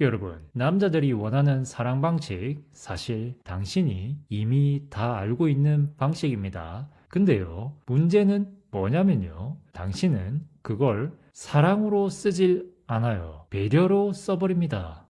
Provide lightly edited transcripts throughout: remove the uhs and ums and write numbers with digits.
여러분, 남자들이 원하는 사랑 방식, 사실 당신이 이미 다 알고 있는 방식입니다. 근데요, 문제는 뭐냐면요, 당신은 그걸 사랑으로 쓰질 않아요. 배려로 써버립니다.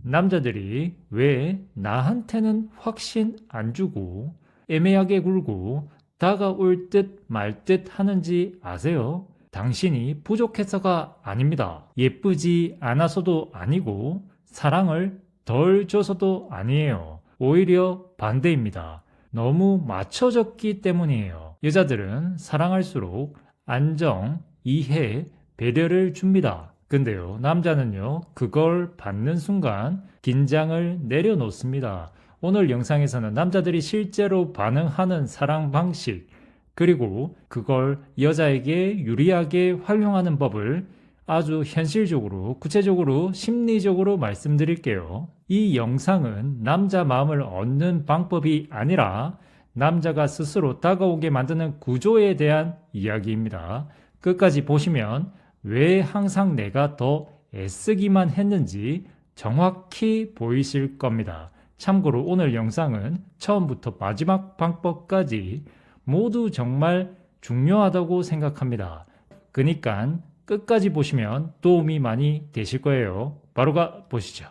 남자들이 왜 나한테는 확신 안 주고 애매하게 굴고 다가올 듯 말 듯 하는지 아세요? 당신이 부족해서가 아닙니다. 예쁘지 않아서도 아니고 사랑을 덜 줘서도 아니에요. 오히려 반대입니다. 너무 맞춰졌기 때문이에요. 여자들은 사랑할수록 안정, 이해, 배려를 줍니다. 근데요, 남자는요, 그걸 받는 순간 긴장을 내려놓습니다. 오늘 영상에서는 남자들이 실제로 반응하는 사랑 방식, 그리고 그걸 여자에게 유리하게 활용하는 법을 아주 현실적으로, 구체적으로, 심리적으로 말씀드릴게요. 이 영상은 남자 마음을 얻는 방법이 아니라 남자가 스스로 다가오게 만드는 구조에 대한 이야기입니다. 끝까지 보시면 왜 항상 내가 더 애쓰기만 했는지 정확히 보이실 겁니다. 참고로 오늘 영상은 처음부터 마지막 방법까지 모두 정말 중요하다고 생각합니다. 그러니까 끝까지 보시면 도움이 많이 되실 거예요. 바로 가 보시죠.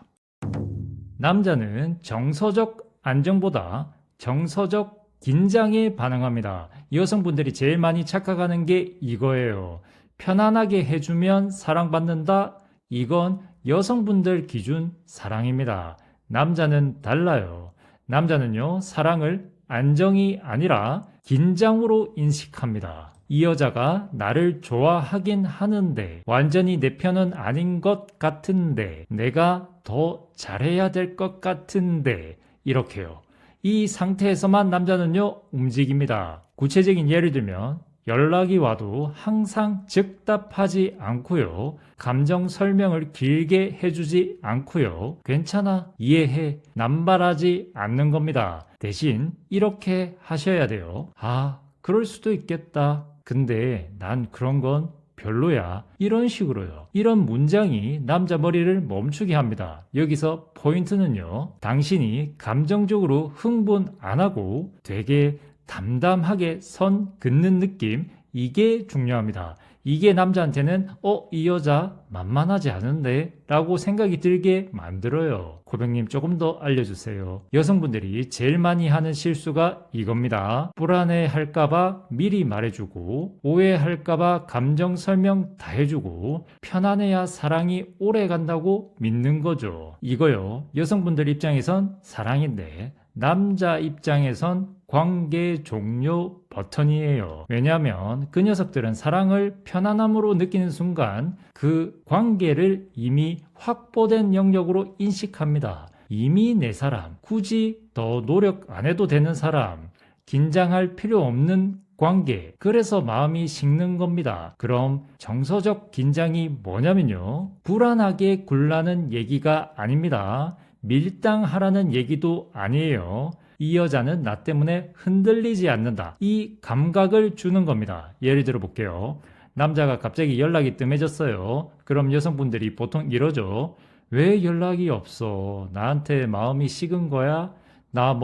남자는 정서적 안정보다 정서적 긴장에 반응합니다. 여성분들이 제일 많이 착각하는 게 이거예요. 편안하게 해주면 사랑받는다? 이건 여성분들 기준 사랑입니다. 남자는 달라요. 남자는요, 사랑을 안정이 아니라 긴장으로 인식합니다. 이 여자가 나를 좋아하긴 하는데 완전히 내 편은 아닌 것 같은데 내가 더 잘해야 될 것 같은데 이렇게요. 이 상태에서만 남자는요 움직입니다. 구체적인 예를 들면 연락이 와도 항상 즉답하지 않고요. 감정 설명을 길게 해주지 않고요. 괜찮아, 이해해, 남발하지 않는 겁니다. 대신 이렇게 하셔야 돼요. 아, 그럴 수도 있겠다. 근데 난 그런 건 별로야. 이런 식으로요. 이런 문장이 남자 머리를 멈추게 합니다. 여기서 포인트는요. 당신이 감정적으로 흥분 안 하고 되게 담담하게 선 긋는 느낌, 이게 중요합니다. 이게 남자한테는 이 여자 만만하지 않은데? 라고 생각이 들게 만들어요. 고백님 조금 더 알려주세요. 여성분들이 제일 많이 하는 실수가 이겁니다. 불안해할까봐 미리 말해주고, 오해할까봐 감정 설명 다 해주고, 편안해야 사랑이 오래 간다고 믿는 거죠. 이거요, 여성분들 입장에선 사랑인데 남자 입장에선 관계 종료 버튼이에요. 왜냐하면 그 녀석들은 사랑을 편안함으로 느끼는 순간 그 관계를 이미 확보된 영역으로 인식합니다. 이미 내 사람, 굳이 더 노력 안 해도 되는 사람, 긴장할 필요 없는 관계, 그래서 마음이 식는 겁니다. 그럼 정서적 긴장이 뭐냐면요, 불안하게 굴라는 얘기가 아닙니다. 밀당하라는 얘기도 아니에요. 이 여자는 나 때문에 흔들리지 않는다. 이 감각을 주는 겁니다. 예를 들어 볼게요. 남자가 갑자기 연락이 뜸해졌어요. 그럼 여성분들이 보통 이러죠. 왜 연락이 없어? 나한테 마음이 식은 거야? 나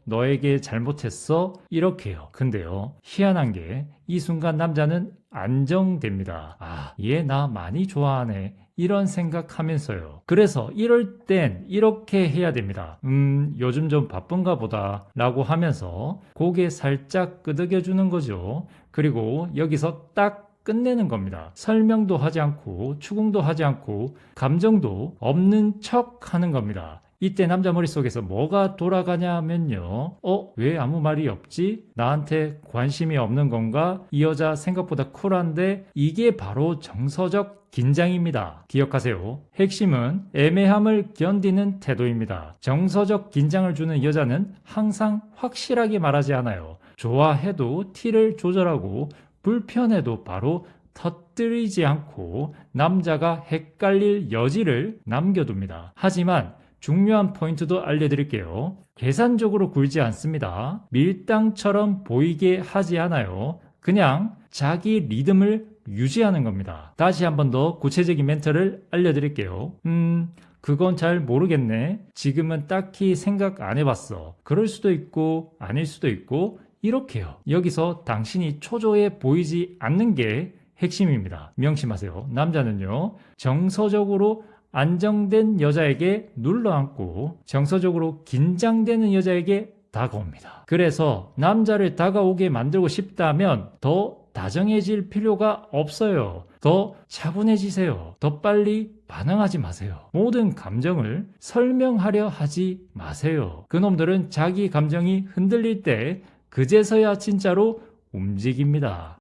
너에게 잘못했어? 이렇게요. 근데요, 희한한 게 이 순간 남자는 안정됩니다. 아, 얘 나 많이 좋아하네. 이런 생각하면서요. 그래서 이럴 땐 이렇게 해야 됩니다. 요즘 좀 바쁜가 보다 라고 하면서 고개 살짝 끄덕여 주는 거죠. 그리고 여기서 딱 끝내는 겁니다. 설명도 하지 않고 추궁도 하지 않고 감정도 없는 척 하는 겁니다. 이때 남자 머릿속에서 뭐가 돌아가냐면요. 왜 아무 말이 없지? 나한테 관심이 없는 건가? 이 여자 생각보다 쿨한데, 이게 바로 정서적 긴장입니다. 기억하세요. 핵심은 애매함을 견디는 태도입니다. 정서적 긴장을 주는 여자는 항상 확실하게 말하지 않아요. 좋아해도 티를 조절하고 불편해도 바로 터뜨리지 않고 남자가 헷갈릴 여지를 남겨둡니다. 하지만 중요한 포인트도 알려드릴게요. 계산적으로 굴지 않습니다. 밀당처럼 보이게 하지 않아요. 그냥 자기 리듬을 유지하는 겁니다. 다시 한 번 더 구체적인 멘트를 알려드릴게요. 그건 잘 모르겠네. 지금은 딱히 생각 안 해봤어. 그럴 수도 있고 아닐 수도 있고 이렇게요. 여기서 당신이 초조해 보이지 않는 게 핵심입니다. 명심하세요. 남자는요, 정서적으로 안정된 여자에게 눌러앉고 정서적으로 긴장되는 여자에게 다가옵니다. 그래서 남자를 다가오게 만들고 싶다면 더 다정해질 필요가 없어요. 더 차분해지세요. 더 빨리 반응하지 마세요. 모든 감정을 설명하려 하지 마세요. 그놈들은 자기 감정이 흔들릴 때 그제서야 진짜로 움직입니다.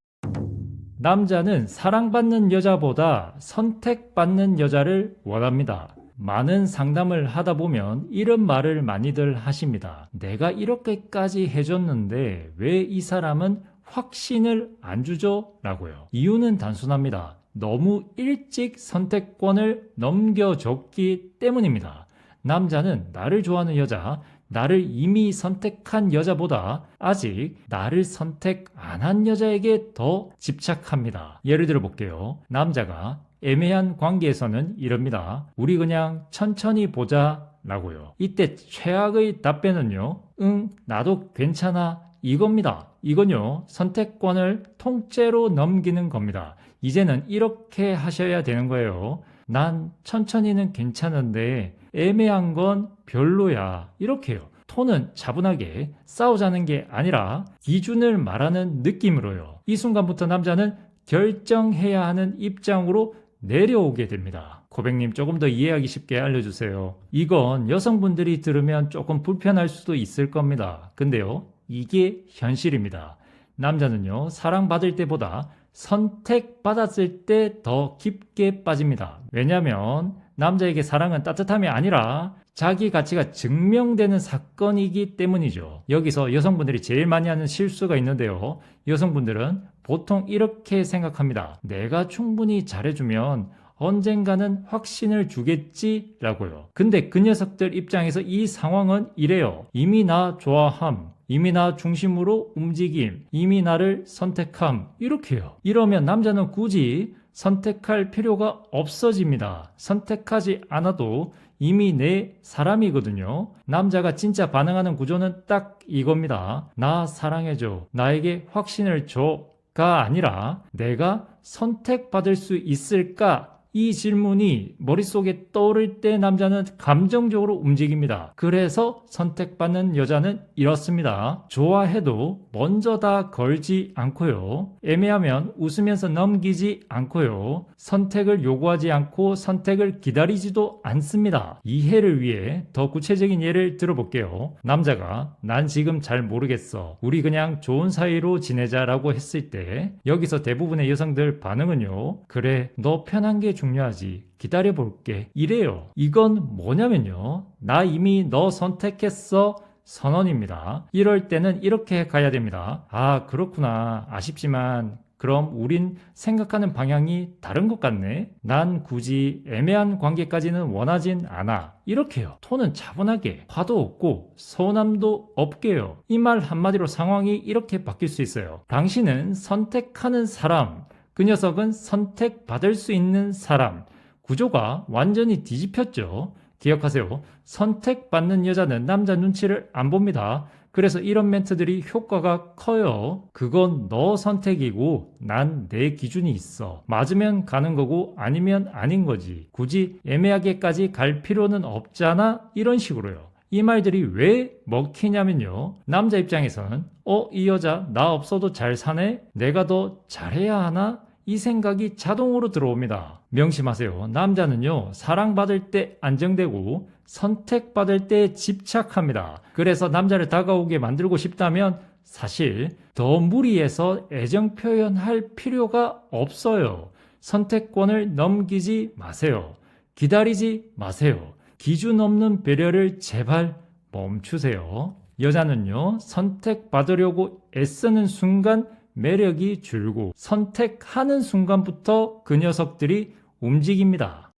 남자는 사랑받는 여자보다 선택받는 여자를 원합니다. 많은 상담을 하다 보면 이런 말을 많이들 하십니다. 내가 이렇게까지 해줬는데 왜 이 사람은 확신을 안 주죠? 라고요. 이유는 단순합니다. 너무 일찍 선택권을 넘겨줬기 때문입니다. 남자는 나를 좋아하는 여자, 나를 이미 선택한 여자보다 아직 나를 선택 안 한 여자에게 더 집착합니다. 예를 들어 볼게요. 남자가 애매한 관계에서는 이럽니다. 우리 그냥 천천히 보자 라고요. 이때 최악의 답변은요. 응, 나도 괜찮아 이겁니다. 이건요, 선택권을 통째로 넘기는 겁니다. 이제는 이렇게 하셔야 되는 거예요. 난 천천히는 괜찮은데 애매한 건 별로야. 이렇게요. 톤은 차분하게 싸우자는 게 아니라 기준을 말하는 느낌으로요. 이 순간부터 남자는 결정해야 하는 입장으로 내려오게 됩니다. 고백님, 조금 더 이해하기 쉽게 알려주세요. 이건 여성분들이 들으면 조금 불편할 수도 있을 겁니다. 근데요, 이게 현실입니다. 남자는요, 사랑받을 때보다 선택받았을 때 더 깊게 빠집니다. 왜냐하면 남자에게 사랑은 따뜻함이 아니라 자기 가치가 증명되는 사건이기 때문이죠. 여기서 여성분들이 제일 많이 하는 실수가 있는데요. 여성분들은 보통 이렇게 생각합니다. 내가 충분히 잘해주면 언젠가는 확신을 주겠지 라고요. 근데 그 녀석들 입장에서 이 상황은 이래요. 이미 나 좋아함, 이미 나 중심으로 움직임, 이미 나를 선택함, 이렇게요. 이러면 남자는 굳이 선택할 필요가 없어집니다. 선택하지 않아도 이미 내 사람이거든요. 남자가 진짜 반응하는 구조는 딱 이겁니다. 나 사랑해줘, 나에게 확신을 줘가 아니라 내가 선택받을 수 있을까? 이 질문이 머릿속에 떠오를 때 남자는 감정적으로 움직입니다. 그래서 선택받는 여자는 이렇습니다. 좋아해도 먼저 다 걸지 않고요. 애매하면 웃으면서 넘기지 않고요. 선택을 요구하지 않고 선택을 기다리지도 않습니다. 이해를 위해 더 구체적인 예를 들어볼게요. 남자가 난 지금 잘 모르겠어. 우리 그냥 좋은 사이로 지내자라고 했을 때 여기서 대부분의 여성들 반응은요. 그래, 너 편한 게 중요하지. 기다려볼게. 이래요. 이건 뭐냐면요. 나 이미 너 선택했어. 선언입니다. 이럴 때는 이렇게 가야 됩니다. 아, 그렇구나. 아쉽지만 그럼 우린 생각하는 방향이 다른 것 같네. 난 굳이 애매한 관계까지는 원하진 않아. 이렇게요. 톤은 차분하게, 화도 없고 서운함도 없게요. 이 말 한마디로 상황이 이렇게 바뀔 수 있어요. 당신은 선택하는 사람, 그 녀석은 선택받을 수 있는 사람. 구조가 완전히 뒤집혔죠. 기억하세요. 선택받는 여자는 남자 눈치를 안 봅니다. 그래서 이런 멘트들이 효과가 커요. 그건 너 선택이고 난 내 기준이 있어. 맞으면 가는 거고 아니면 아닌 거지. 굳이 애매하게까지 갈 필요는 없잖아. 이런 식으로요. 이 말들이 왜 먹히냐면요. 남자 입장에서는 이 여자 나 없어도 잘 사네? 내가 더 잘해야 하나? 이 생각이 자동으로 들어옵니다. 명심하세요. 남자는요, 사랑받을 때 안정되고 선택받을 때 집착합니다. 그래서 남자를 다가오게 만들고 싶다면 사실 더 무리해서 애정 표현할 필요가 없어요. 선택권을 넘기지 마세요. 기다리지 마세요. 기준 없는 배려를 제발 멈추세요. 여자는요, 선택받으려고 애쓰는 순간 매력이 줄고 선택하는 순간부터 그 녀석들이 움직입니다.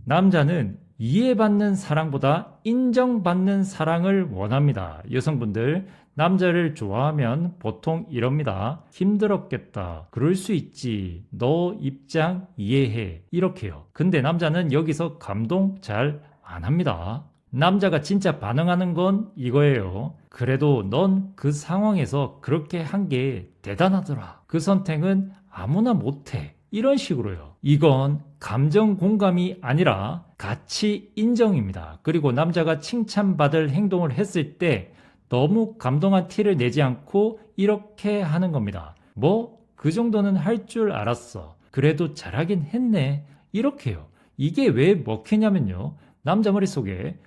남자는 이해받는 사랑보다 인정받는 사랑을 원합니다. 여성분들, 남자를 좋아하면 보통 이럽니다. 힘들었겠다. 그럴 수 있지. 너 입장 이해해. 이렇게요. 근데 남자는 여기서 감동 잘 안 합니다. 남자가 진짜 반응하는 건 이거예요. 그래도 넌 그 상황에서 그렇게 한 게 대단하더라. 그 선택은 아무나 못해. 이런 식으로요. 이건 감정 공감이 아니라 가치 인정입니다. 그리고 남자가 칭찬받을 행동을 했을 때 너무 감동한 티를 내지 않고 이렇게 하는 겁니다. 뭐 그 정도는 할 줄 알았어. 그래도 잘하긴 했네. 이렇게요. 이게 왜 먹히냐면요. 남자 머릿속에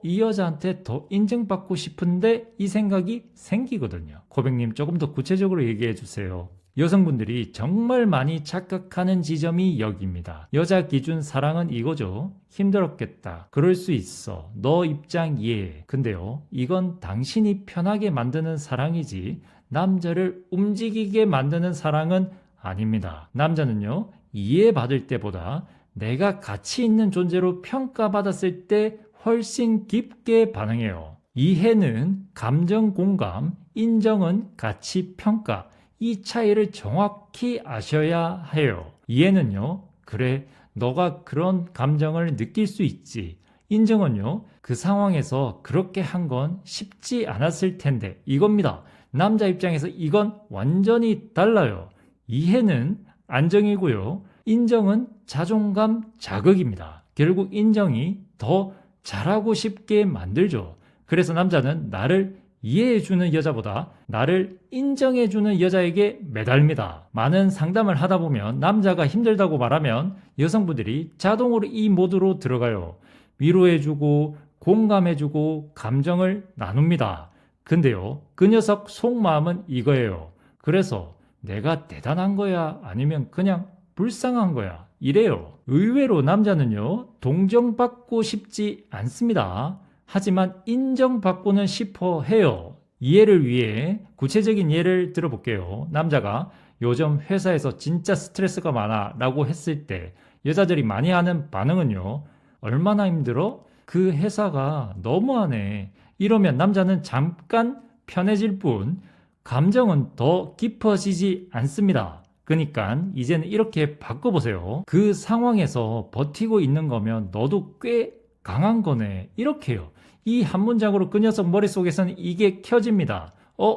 이 여자한테 더 인정받고 싶은데 이 생각이 생기거든요. 고백님 조금 더 구체적으로 얘기해 주세요. 여성분들이 정말 많이 착각하는 지점이 여기입니다. 여자 기준 사랑은 이거죠. 힘들었겠다. 그럴 수 있어. 너 입장 이해해. 근데요, 이건 당신이 편하게 만드는 사랑이지 남자를 움직이게 만드는 사랑은 아닙니다. 남자는요, 이해받을 때보다 내가 가치 있는 존재로 평가받았을 때 훨씬 깊게 반응해요. 이해는 감정 공감, 인정은 가치 평가. 이 차이를 정확히 아셔야 해요. 이해는요, 그래, 너가 그런 감정을 느낄 수 있지. 인정은요, 그 상황에서 그렇게 한 건 쉽지 않았을 텐데. 이겁니다. 남자 입장에서 이건 완전히 달라요. 이해는 안정이고요. 인정은 자존감 자극입니다. 결국 인정이 더 잘하고 싶게 만들죠. 그래서 남자는 나를 이해해주는 여자보다 나를 인정해주는 여자에게 매달립니다. 많은 상담을 하다 보면 남자가 힘들다고 말하면 여성분들이 자동으로 이 모드로 들어가요. 위로해주고 공감해주고 감정을 나눕니다. 근데요, 그 녀석 속마음은 이거예요. 그래서 내가 대단한 거야? 아니면 그냥 불쌍한 거야? 이래요. 의외로 남자는요, 동정받고 싶지 않습니다. 하지만 인정받고는 싶어 해요. 이해를 위해 구체적인 예를 들어볼게요. 남자가 요즘 회사에서 진짜 스트레스가 많아 라고 했을 때 여자들이 많이 하는 반응은요, 얼마나 힘들어? 그 회사가 너무하네. 이러면 남자는 잠깐 편해질 뿐 감정은 더 깊어지지 않습니다. 그러니까 이제는 이렇게 바꿔보세요. 그 상황에서 버티고 있는 거면 너도 꽤 강한 거네. 이렇게요. 이 한 문장으로 그 녀석 머릿속에서는 이게 켜집니다.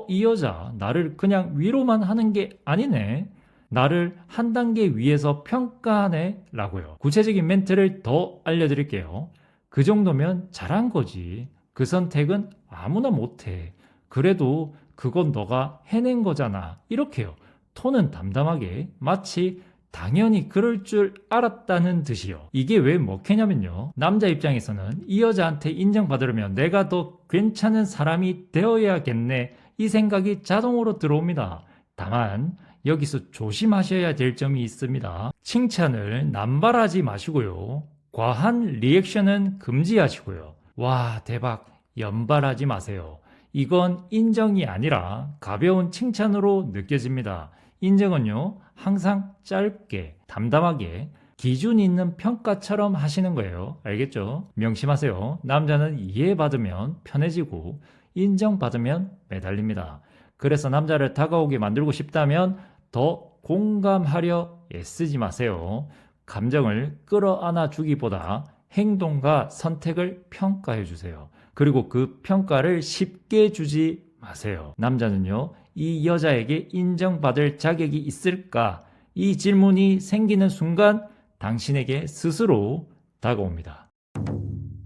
이 여자 나를 그냥 위로만 하는 게 아니네. 나를 한 단계 위에서 평가하네 라고요. 구체적인 멘트를 더 알려드릴게요. 그 정도면 잘한 거지. 그 선택은 아무나 못해. 그래도 그건 너가 해낸 거잖아. 이렇게요. 톤은 담담하게 마치 당연히 그럴 줄 알았다는 듯이요. 이게 왜 먹히냐면요. 남자 입장에서는 이 여자한테 인정받으려면 내가 더 괜찮은 사람이 되어야겠네. 이 생각이 자동으로 들어옵니다. 다만 여기서 조심하셔야 될 점이 있습니다. 칭찬을 남발하지 마시고요. 과한 리액션은 금지하시고요. 와, 대박. 연발하지 마세요. 이건 인정이 아니라 가벼운 칭찬으로 느껴집니다. 인정은요, 항상 짧게, 담담하게 기준 있는 평가처럼 하시는 거예요. 알겠죠? 명심하세요. 남자는 이해받으면 편해지고 인정받으면 매달립니다. 그래서 남자를 다가오게 만들고 싶다면 더 공감하려 애쓰지 마세요. 감정을 끌어안아 주기보다 행동과 선택을 평가해 주세요. 그리고 그 평가를 쉽게 주지 마세요. 남자는요, 이 여자에게 인정받을 자격이 있을까? 이 질문이 생기는 순간 당신에게 스스로 다가옵니다.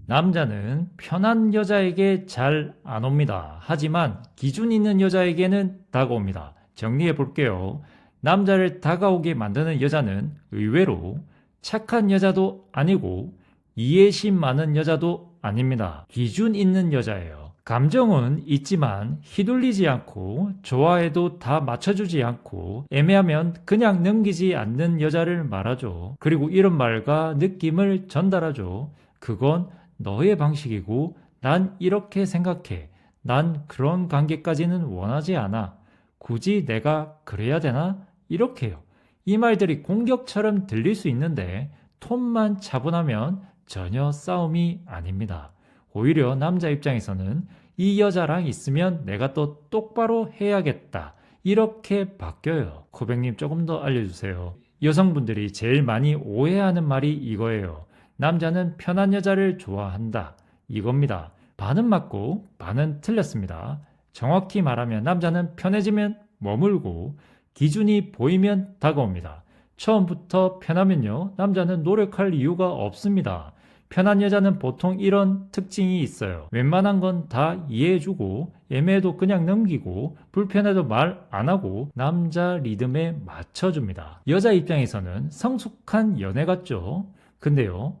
남자는 편한 여자에게 잘 안 옵니다. 하지만 기준 있는 여자에게는 다가옵니다. 정리해 볼게요. 남자를 다가오게 만드는 여자는 의외로 착한 여자도 아니고 이해심 많은 여자도 아닙니다. 기준 있는 여자예요. 감정은 있지만 휘둘리지 않고 좋아해도 다 맞춰주지 않고 애매하면 그냥 넘기지 않는 여자를 말하죠. 그리고 이런 말과 느낌을 전달하죠. 그건 너의 방식이고 난 이렇게 생각해. 난 그런 관계까지는 원하지 않아. 굳이 내가 그래야 되나? 이렇게요. 이 말들이 공격처럼 들릴 수 있는데 톤만 차분하면 전혀 싸움이 아닙니다. 오히려 남자 입장에서는 이 여자랑 있으면 내가 또 똑바로 해야겠다. 이렇게 바뀌어요. 코백님 조금 더 알려주세요. 여성분들이 제일 많이 오해하는 말이 이거예요. 남자는 편한 여자를 좋아한다. 이겁니다. 반은 맞고 반은 틀렸습니다. 정확히 말하면 남자는 편해지면 머물고 기준이 보이면 다가옵니다. 처음부터 편하면요, 남자는 노력할 이유가 없습니다. 편한 여자는 보통 이런 특징이 있어요. 웬만한 건 다 이해해주고 애매해도 그냥 넘기고 불편해도 말 안하고 남자 리듬에 맞춰줍니다. 여자 입장에서는 성숙한 연애 같죠? 근데요,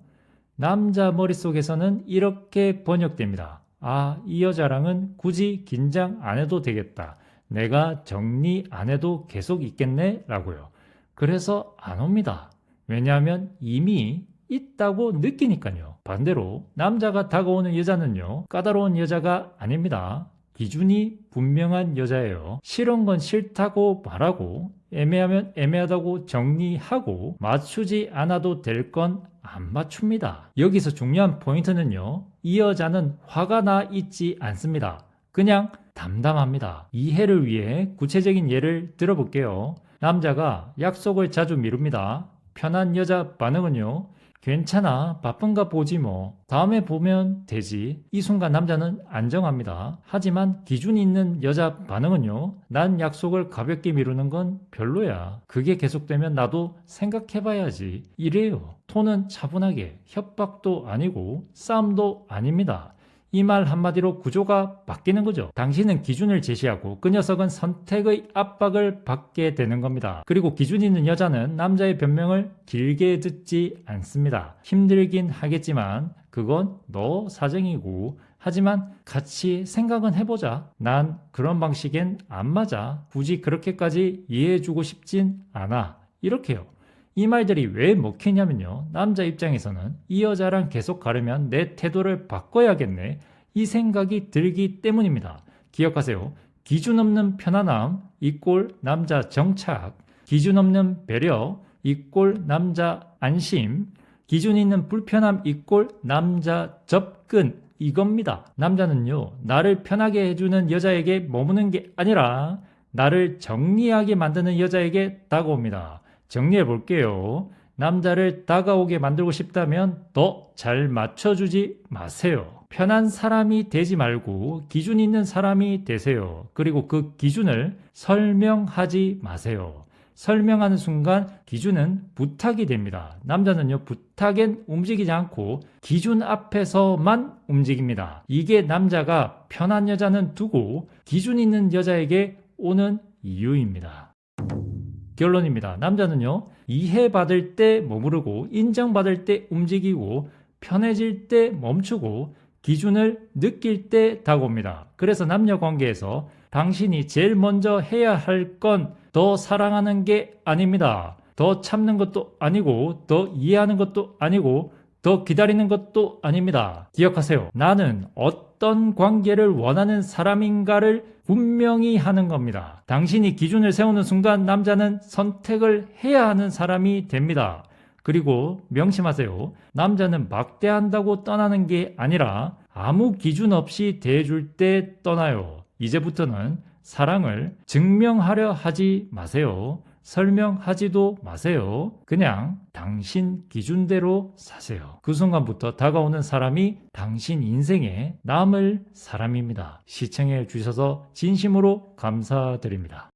남자 머릿속에서는 이렇게 번역됩니다. 아, 이 여자랑은 굳이 긴장 안 해도 되겠다. 내가 정리 안 해도 계속 있겠네? 라고요. 그래서 안 옵니다. 왜냐하면 이미 있다고 느끼니까요. 반대로 남자가 다가오는 여자는요, 까다로운 여자가 아닙니다. 기준이 분명한 여자예요. 싫은 건 싫다고 말하고 애매하면 애매하다고 정리하고 맞추지 않아도 될 건 안 맞춥니다. 여기서 중요한 포인트는요, 이 여자는 화가 나 있지 않습니다. 그냥 담담합니다. 이해를 위해 구체적인 예를 들어볼게요. 남자가 약속을 자주 미룹니다. 편한 여자 반응은요, 괜찮아, 바쁜가 보지 뭐, 다음에 보면 되지. 이 순간 남자는 안정합니다. 하지만 기준이 있는 여자 반응은요, 난 약속을 가볍게 미루는 건 별로야. 그게 계속되면 나도 생각해봐야지. 이래요. 톤은 차분하게, 협박도 아니고 싸움도 아닙니다. 이 말 한마디로 구조가 바뀌는 거죠. 당신은 기준을 제시하고 그 녀석은 선택의 압박을 받게 되는 겁니다. 그리고 기준 있는 여자는 남자의 변명을 길게 듣지 않습니다. 힘들긴 하겠지만 그건 너 사정이고, 하지만 같이 생각은 해보자. 난 그런 방식엔 안 맞아. 굳이 그렇게까지 이해해주고 싶진 않아. 이렇게요. 이 말들이 왜 먹히냐면요, 남자 입장에서는 이 여자랑 계속 가려면 내 태도를 바꿔야겠네, 이 생각이 들기 때문입니다. 기억하세요. 기준 없는 편안함 이꼴 남자 정착, 기준 없는 배려 이꼴 남자 안심, 기준 있는 불편함 이꼴 남자 접근, 이겁니다. 남자는요, 나를 편하게 해주는 여자에게 머무는 게 아니라 나를 정리하게 만드는 여자에게 다가옵니다. 정리해 볼게요. 남자를 다가오게 만들고 싶다면 더 잘 맞춰주지 마세요. 편한 사람이 되지 말고 기준 있는 사람이 되세요. 그리고 그 기준을 설명하지 마세요. 설명하는 순간 기준은 부탁이 됩니다. 남자는요, 부탁엔 움직이지 않고 기준 앞에서만 움직입니다. 이게 남자가 편한 여자는 두고 기준 있는 여자에게 오는 이유입니다. 결론입니다. 남자는요, 이해받을 때 머무르고 인정받을 때 움직이고 편해질 때 멈추고 기준을 느낄 때 다가옵니다. 그래서 남녀 관계에서 당신이 제일 먼저 해야 할 건 더 사랑하는 게 아닙니다. 더 참는 것도 아니고 더 이해하는 것도 아니고 더 기다리는 것도 아닙니다. 기억하세요. 나는 어떤 관계를 원하는 사람인가를 분명히 하는 겁니다. 당신이 기준을 세우는 순간 남자는 선택을 해야 하는 사람이 됩니다. 그리고 명심하세요. 남자는 막대한다고 떠나는 게 아니라 아무 기준 없이 대해줄 때 떠나요. 이제부터는 사랑을 증명하려 하지 마세요. 설명하지도 마세요. 그냥 당신 기준대로 사세요. 그 순간부터 다가오는 사람이 당신 인생에 남을 사람입니다. 시청해 주셔서 진심으로 감사드립니다.